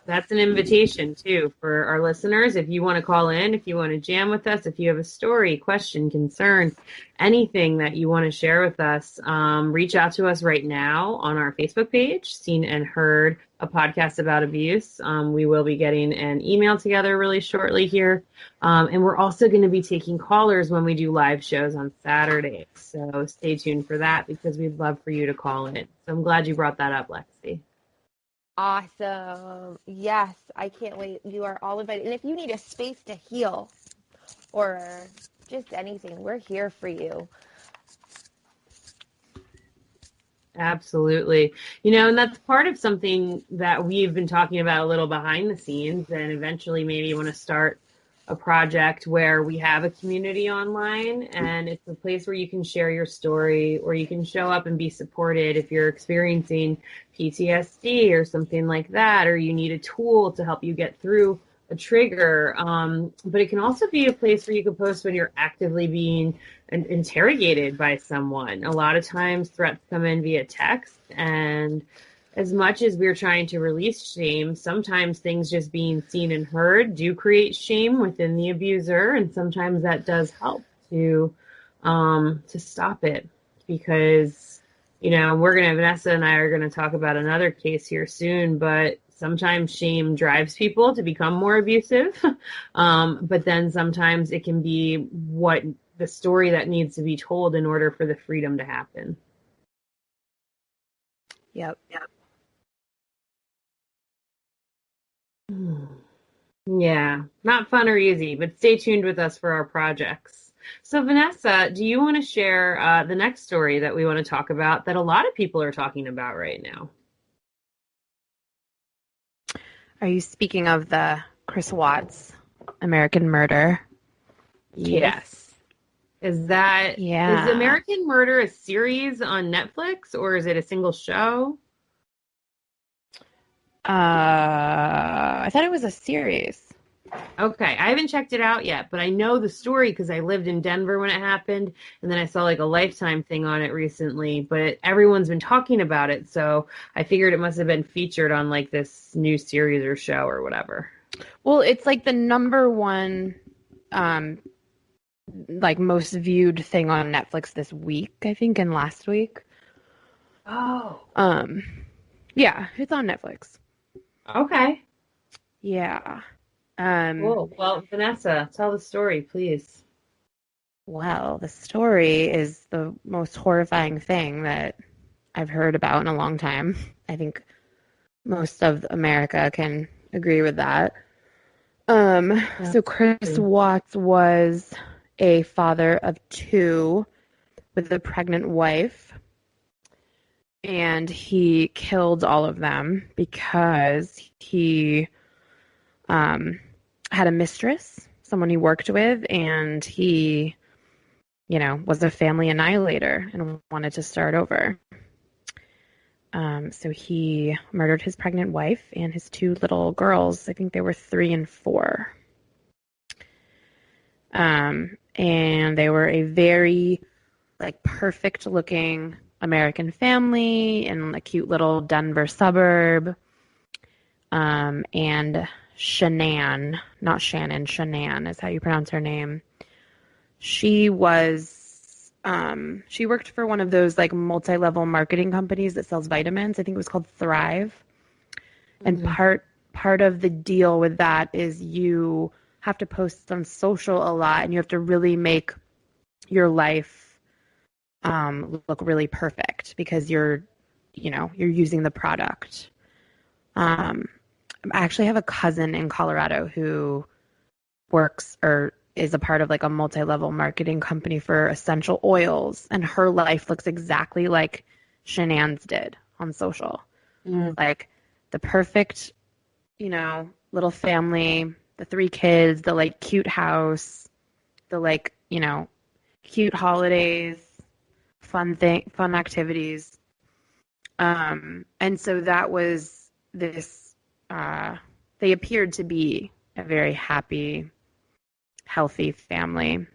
That's an invitation too for our listeners. If you want to call in, if you want to jam with us, if you have a story, question, concern, anything that you want to share with us, reach out to us right now on our Facebook page, Seen and Heard, a podcast about abuse. We will be getting an email together really shortly here. And we're also going to be taking callers when we do live shows on Saturdays. So stay tuned for that because we'd love for you to call in. So I'm glad you brought that up, Lexi. Awesome. Yes, I can't wait. You are all invited. And if you need a space to heal or just anything, we're here for you. Absolutely. And that's part of something that we've been talking about a little behind the scenes, and eventually maybe want to start a project where we have a community online and it's a place where you can share your story or you can show up and be supported if you're experiencing PTSD or something like that, or you need a tool to help you get through a trigger. But it can also be a place where you can post when you're actively being interrogated by someone. A lot of times threats come in via text, and as much as we're trying to release shame, sometimes things just being seen and heard do create shame within the abuser, and sometimes that does help to stop it. Because Vanessa and I are gonna talk about another case here soon, but sometimes shame drives people to become more abusive. But then sometimes it can be what the story that needs to be told in order for the freedom to happen. Yep. Yeah, not fun or easy, but stay tuned with us for our projects. So, Vanessa, do you want to share the next story that we want to talk about that a lot of people are talking about right now? Are you speaking of the Chris Watts American Murder case? Yes. Is American Murder a series on Netflix, or is it a single show? I thought it was a series. Okay, I haven't checked it out yet, but I know the story because I lived in Denver when it happened, and then I saw like a Lifetime thing on it recently, but everyone's been talking about it, so I figured it must have been featured on like this new series or show or whatever. Well, it's like the number one like most viewed thing on Netflix this week, I think, and last week. Oh. Yeah, it's on Netflix. Okay. Yeah. Cool. Well, Vanessa, tell the story, please. Well, the story is the most horrifying thing that I've heard about in a long time. I think most of America can agree with that. So Chris Watts was a father of two with a pregnant wife, and he killed all of them because he had a mistress, someone he worked with, and he, was a family annihilator and wanted to start over. So he murdered his pregnant wife and his two little girls. I think they were 3 and 4. And they were a very, perfect looking American family in a cute little Denver suburb. And Shanann, not Shannon, Shanann is how you pronounce her name. She worked for one of those multi-level marketing companies that sells vitamins. I think it was called Thrive. And part of the deal with that is you have to post on social a lot, and you have to really make your life look really perfect because you're using the product. I actually have a cousin in Colorado who works or is a part of a multi-level marketing company for essential oils, and her life looks exactly like Shanann's did on social. The perfect, little family, the 3 kids, the cute house, the cute holidays, fun activities. And so that was this, they appeared to be a very happy, healthy family.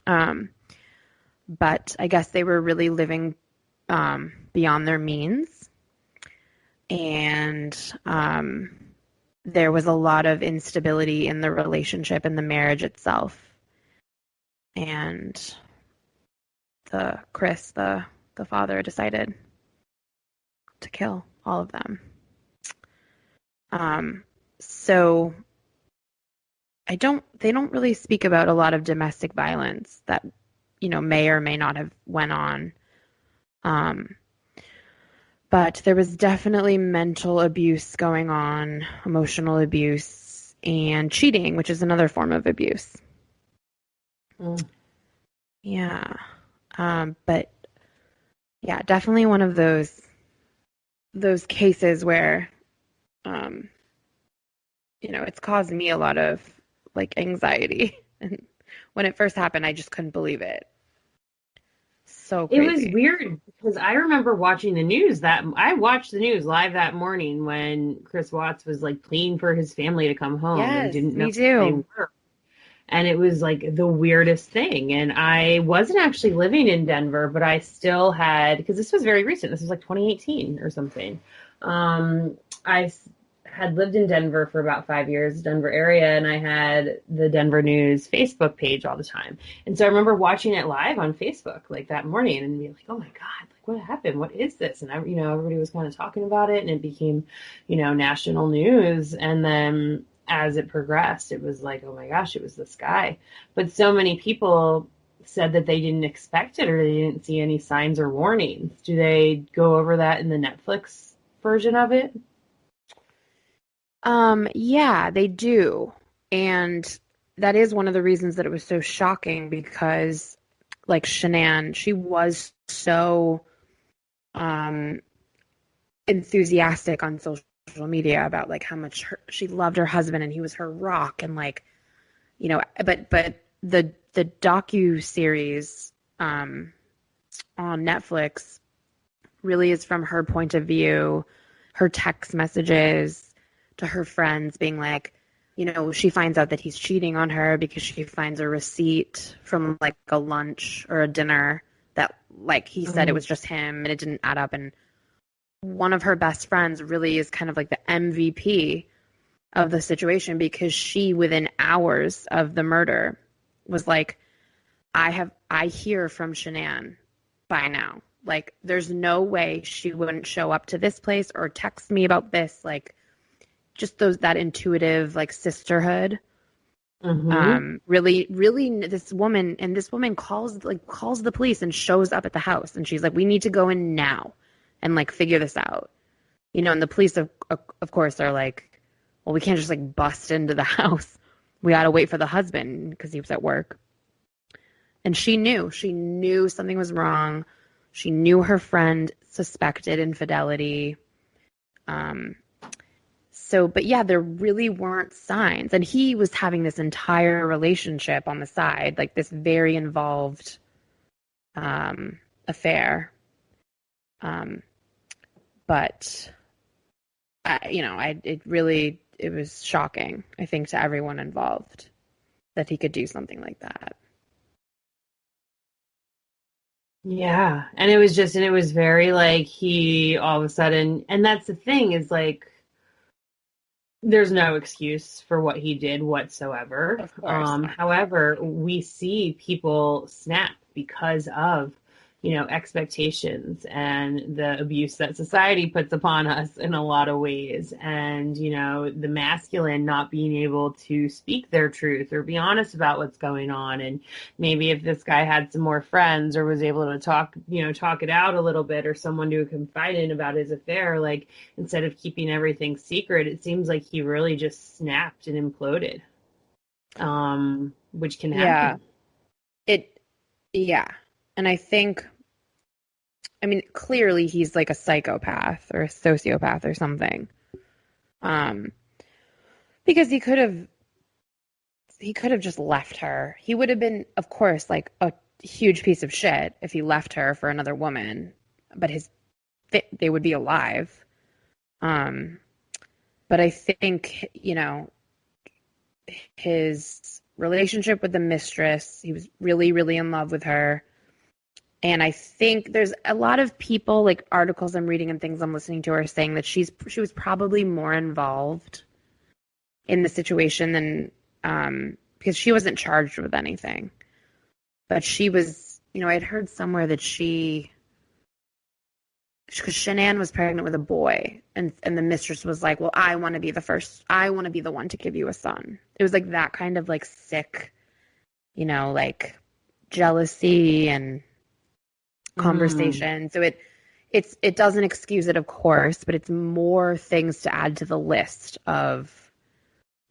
But I guess they were really living beyond their means. And there was a lot of instability in the relationship and the marriage itself. And Chris, the father, decided to kill all of them. So they don't really speak about a lot of domestic violence that, may or may not have went on. But there was definitely mental abuse going on, emotional abuse, and cheating, which is another form of abuse. Yeah. But Yeah, definitely one of those cases where um it's caused me a lot of like anxiety. And when it first happened, I just couldn't believe it. So It was crazy. weird because I remember watching the news that I watched the news live that morning when Chris Watts was like pleading for his family to come home and Yes, didn't know me where they too. were. And it was like the weirdest thing. And I wasn't actually living in Denver, but I still had, because this was very recent. This was like 2018 or something. I had lived in Denver for about 5 years, Denver area, and I had the Denver News Facebook page all the time. And so I remember watching it live on Facebook like that morning and being like, oh my God, like what happened? What is this? And everybody was kind of talking about it and it became, national news. And then as it progressed, it was like, oh my gosh, it was this guy. But so many people said that they didn't expect it or they didn't see any signs or warnings. Do they go over that in the Netflix version of it? Yeah, they do. And that is one of the reasons that it was so shocking because like Shanann, she was so um enthusiastic on social media about like how much she loved her husband and he was her rock and like but the docu series on Netflix really is from her point of view, her text messages to her friends being like, she finds out that he's cheating on her because she finds a receipt from like a lunch or a dinner that like he said it Mhm. was just him and it didn't add up. And one of her best friends really is kind of like the MVP of the situation because she, within hours of the murder, was like, I hear from Shanann by now. Like, there's no way she wouldn't show up to this place or text me about this. Like, just that intuitive like sisterhood. Mhm. Really, really, this woman calls the police and shows up at the house, and she's like, we need to go in now, and like figure this out. And the police of course are like, well, we can't just like bust into the house. We got to wait for the husband because he was at work. And she knew something was wrong. She knew her friend suspected infidelity. Um, but yeah, there really weren't signs. And he was having this entire relationship on the side, like this very involved affair. Um, but it was shocking, I think, to everyone involved that he could do something like that. Yeah. And it was very like he all of a sudden, and that's the thing is like, there's no excuse for what he did whatsoever. Of course. However, we see people snap because of, expectations and the abuse that society puts upon us in a lot of ways. And, the masculine not being able to speak their truth or be honest about what's going on. And maybe if this guy had some more friends or was able to talk it out a little bit or someone to confide in about his affair, like, instead of keeping everything secret, it seems like he really just snapped and imploded, which can Yeah. happen. It, yeah. And I mean, clearly he's like a psychopath or a sociopath or something. Um, because he could have just left her. He would have been, of course, like a huge piece of shit if he left her for another woman, but they would be alive. Um, but I think, his relationship with the mistress, he was really, really in love with her. And I think there's a lot of people, like articles I'm reading and things I'm listening to, are saying that she was probably more involved in the situation than because she wasn't charged with anything, but she was. I had heard somewhere that because Shanann was pregnant with a boy, and the mistress was like, "Well, I want to be the first. I want to be the one to give you a son." It was like that kind of like sick, like jealousy and Mm. conversation. So it doesn't excuse it, of course, but it's more things to add to the list of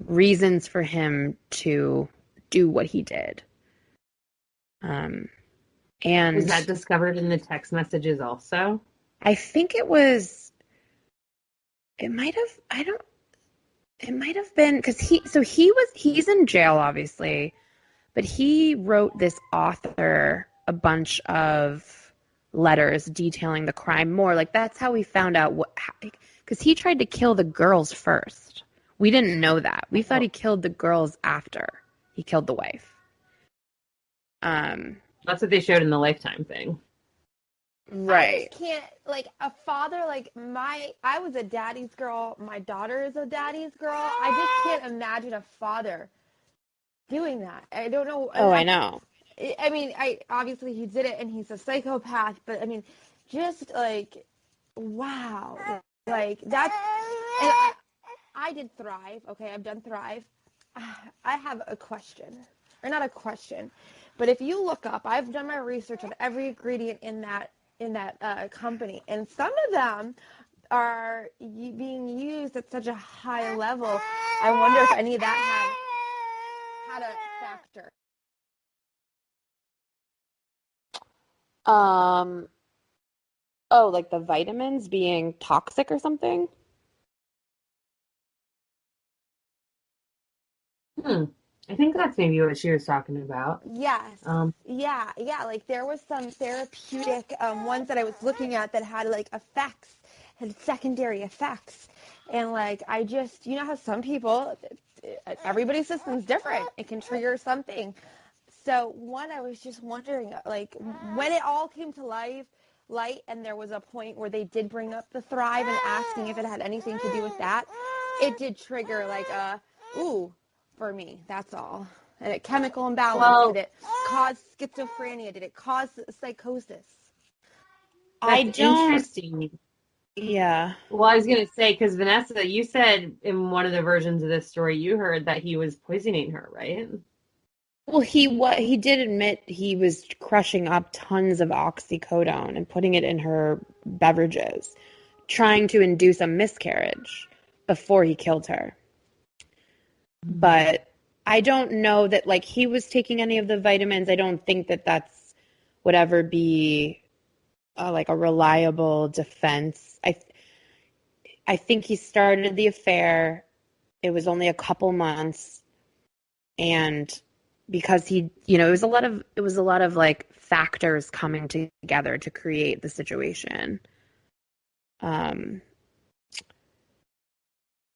reasons for him to do what he did. Um, And Was that discovered in the text messages also? I think it might have, it might have been because he's in jail, obviously, but he wrote this author a bunch of letters detailing the crime more. Like, that's how we found out because he tried to kill the girls first. We didn't know that. We thought he killed the girls after he killed the wife. That's what they showed in the Lifetime thing. Right. I just can't, like, a father, like, I was a daddy's girl. My daughter is a daddy's girl. I just can't imagine a father doing that. I don't know. Oh, I know. I mean, obviously he did it and he's a psychopath, but I mean, just like, wow. Like, that's, and I did Thrive. Okay, I've done Thrive. I have a question, or not a question, but if you look up, I've done my research on every ingredient in that company, and some of them are being used at such a high level. I wonder if any of that had a factor. Oh, like the vitamins being toxic or something? I think that's maybe what she was talking about. Yes. Yeah. Like there was some therapeutic ones that I was looking at that had like effects, had secondary effects. And like, I just, you know how some people, everybody's system's different. It can trigger something. So one, I was just wondering, like, when it all came to light, and there was a point where they did bring up the Thrive and asking if it had anything to do with that, it did trigger like ooh, for me. That's all. And a chemical imbalance. Well, did it cause schizophrenia? Did it cause psychosis? that's interesting. Yeah. Well, I was going to say, because Vanessa, you said in one of the versions of this story you heard that he was poisoning her, right? Well, he did admit he was crushing up tons of oxycodone and putting it in her beverages, trying to induce a miscarriage before he killed her. But I don't know that, like, he was taking any of the vitamins. I don't think that that's would ever be like a reliable defense. I think he started the affair. It was only a couple months, and because he, it was a lot of like factors coming together to create the situation.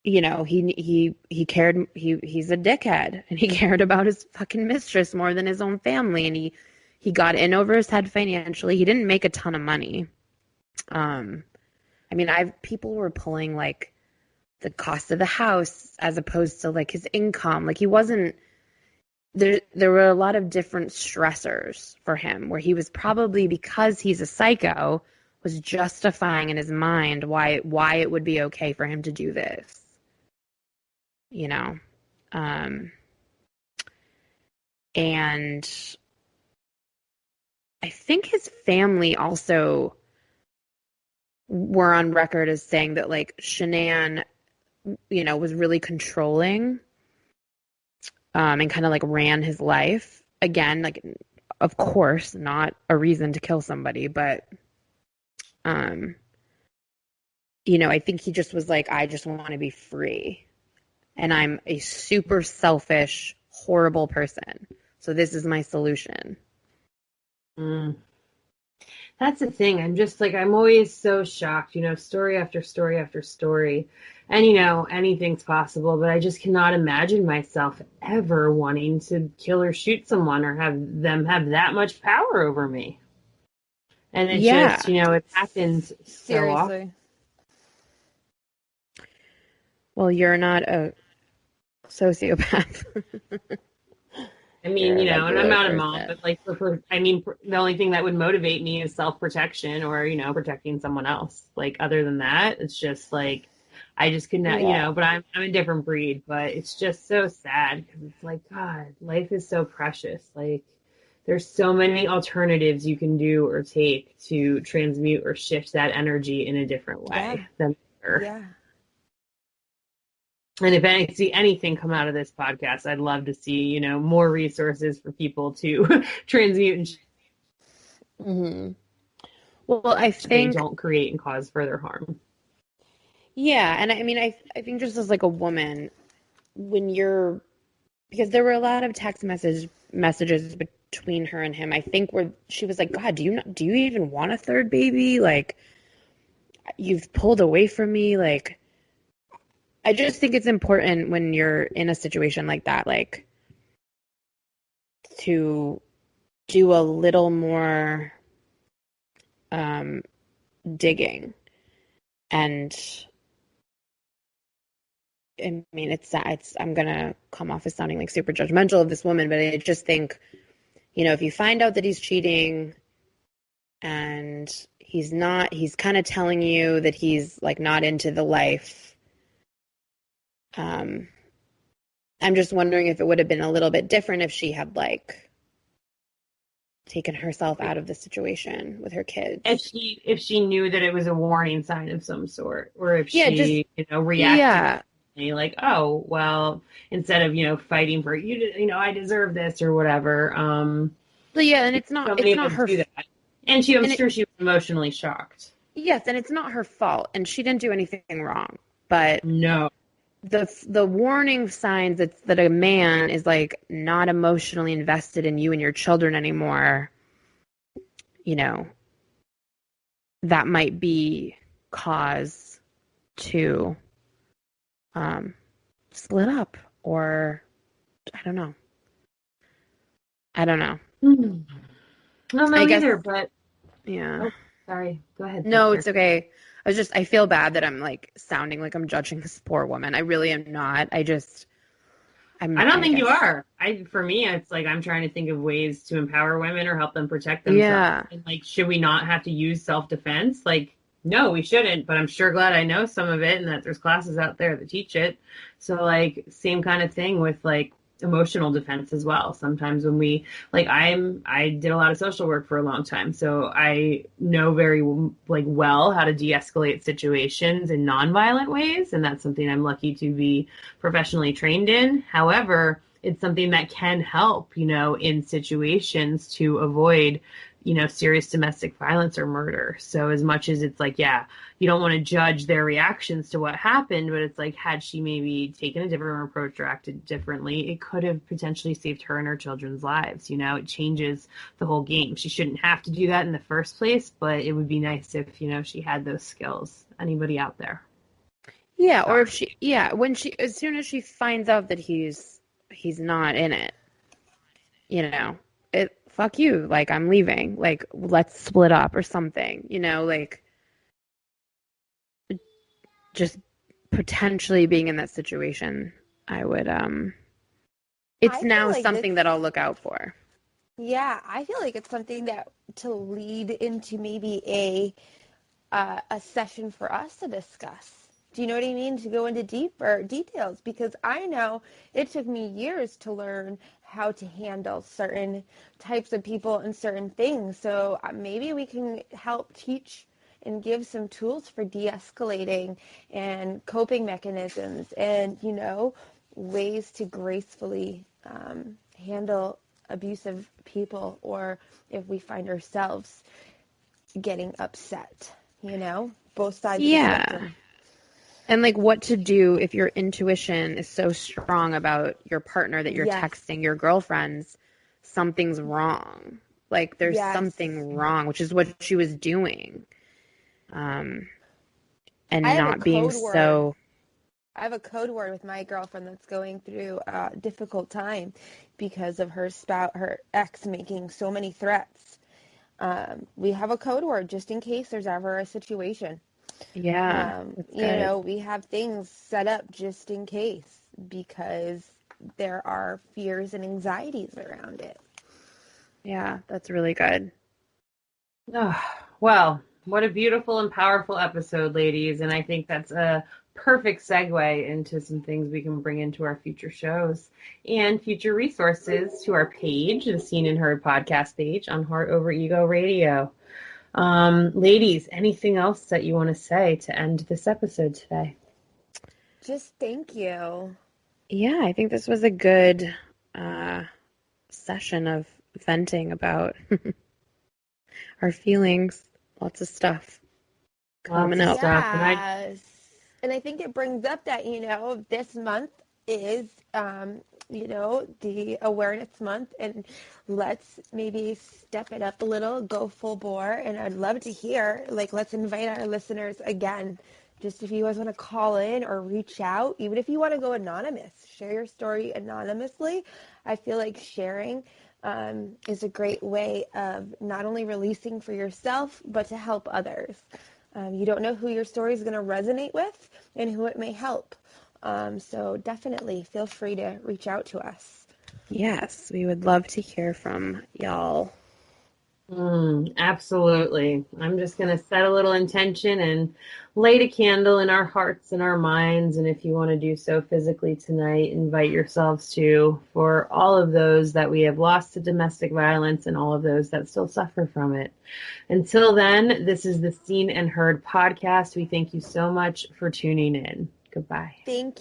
He cared. He's a dickhead, and he cared about his fucking mistress more than his own family, and he got in over his head financially. He didn't make a ton of money. I mean, people were pulling like the cost of the house as opposed to like his income. Like, he wasn't there. There were a lot of different stressors for him where he was probably, because he's a psycho, was justifying in his mind why it would be okay for him to do this. And I think his family also were on record as saying that like Shanann, was really controlling, and kind of like ran his life. Again, like, of course, not a reason to kill somebody, but I think he just was like, I just want to be free. And I'm a super selfish, horrible person. So this is my solution. That's the thing. I'm just like, I'm always so shocked, story after story after story. And, anything's possible, but I just cannot imagine myself ever wanting to kill or shoot someone or have them have that much power over me. And it's just, it happens so often. Well, you're not a sociopath. I mean, and I'm not a mom, but like, the only thing that would motivate me is self-protection or, protecting someone else. Like, other than that, it's just like, I just could not, but I'm a different breed, but it's just so sad because it's like, God, life is so precious. Like, there's so many alternatives you can do or take to transmute or shift that energy in a different way than her. Yeah. And if I see anything come out of this podcast, I'd love to see, more resources for people to transmute. Mm-hmm. Well, I so they think, don't create and cause further harm. yeah, and I mean, I think just as like a woman, when you're, because there were a lot of messages between her and him. I think where she was like, God, do you even want a third baby? Like, you've pulled away from me. Like, I just think it's important when you're in a situation like that, like, to do a little more digging. And I mean, I'm gonna come off as sounding like super judgmental of this woman, but I just think, if you find out that he's cheating and he's kind of telling you that he's like not into the life. I'm just wondering if it would have been a little bit different if she had like taken herself out of the situation with her kids. If she knew that it was a warning sign of some sort, or if Yeah, just she, reacted like, oh, well, instead of, fighting for I deserve this or whatever. But yeah, and So it's many of not us her. do that. And I'm sure she was emotionally shocked. Yes, and it's not her fault, and she didn't do anything wrong. But No. the warning signs that a man is like not emotionally invested in you and your children anymore, that might be cause to split up, or I don't know. I don't know. I don't know either, but yeah. Oh, sorry. Go ahead. No, it's okay. I feel bad that I'm like sounding like I'm judging this poor woman. I really am not. I don't think you are. For me, it's like I'm trying to think of ways to empower women or help them protect themselves. Yeah. And like, should we not have to use self-defense? Like, no, we shouldn't. But I'm sure glad I know some of it and that there's classes out there that teach it. So like, same kind of thing with like emotional defense as well. Sometimes when we like, I did a lot of social work for a long time, so I know very like well how to de-escalate situations in nonviolent ways, and that's something I'm lucky to be professionally trained in. However, it's something that can help, in situations to avoid, serious domestic violence or murder. So as much as it's like, yeah, you don't want to judge their reactions to what happened, but it's like, had she maybe taken a different approach or acted differently, it could have potentially saved her and her children's lives. It changes the whole game. She shouldn't have to do that in the first place, but it would be nice if, she had those skills. Anybody out there? Yeah, or if as soon as she finds out that he's not in it, fuck you, like I'm leaving, like let's split up or something, like just potentially being in that situation, I would it's now like something that I'll look out for. Yeah, I feel like it's something that to lead into maybe a session for us to discuss. Do you know what I mean? To go into deeper details, because I know it took me years to learn how to handle certain types of people and certain things. So maybe we can help teach and give some tools for de-escalating and coping mechanisms and, ways to gracefully handle abusive people, or if we find ourselves getting upset, both sides of the spectrum. And like what to do if your intuition is so strong about your partner that you're texting your girlfriends, something's wrong. Like there's something wrong, which is what she was doing. And not being so. I have a code word with my girlfriend that's going through a difficult time because of her ex making so many threats. We have a code word just in case there's ever a situation. Yeah. We have things set up just in case because there are fears and anxieties around it. Yeah, that's really good. Oh, well, what a beautiful and powerful episode, ladies. And I think that's a perfect segue into some things we can bring into our future shows and future resources to our page, the Seen and Heard podcast page on Heart Over Ego Radio. Ladies, anything else that you want to say to end this episode today? Just thank you. Yeah, I think this was a good session of venting about our feelings, lots of stuff coming Lots of up. stuff. And Yes. And I think it brings up that, this month is, the awareness month, and let's maybe step it up a little, go full bore. And I'd love to hear, like, let's invite our listeners again. Just if you guys want to call in or reach out, even if you want to go anonymous, share your story anonymously. I feel like sharing is a great way of not only releasing for yourself, but to help others. You don't know who your story is going to resonate with and who it may help. So definitely feel free to reach out to us. Yes, we would love to hear from y'all. Absolutely. I'm just going to set a little intention and light a candle in our hearts and our minds. And if you want to do so physically tonight, invite yourselves to, for all of those that we have lost to domestic violence and all of those that still suffer from it. Until then, this is the Seen and Heard podcast. We thank you so much for tuning in. Goodbye. Thank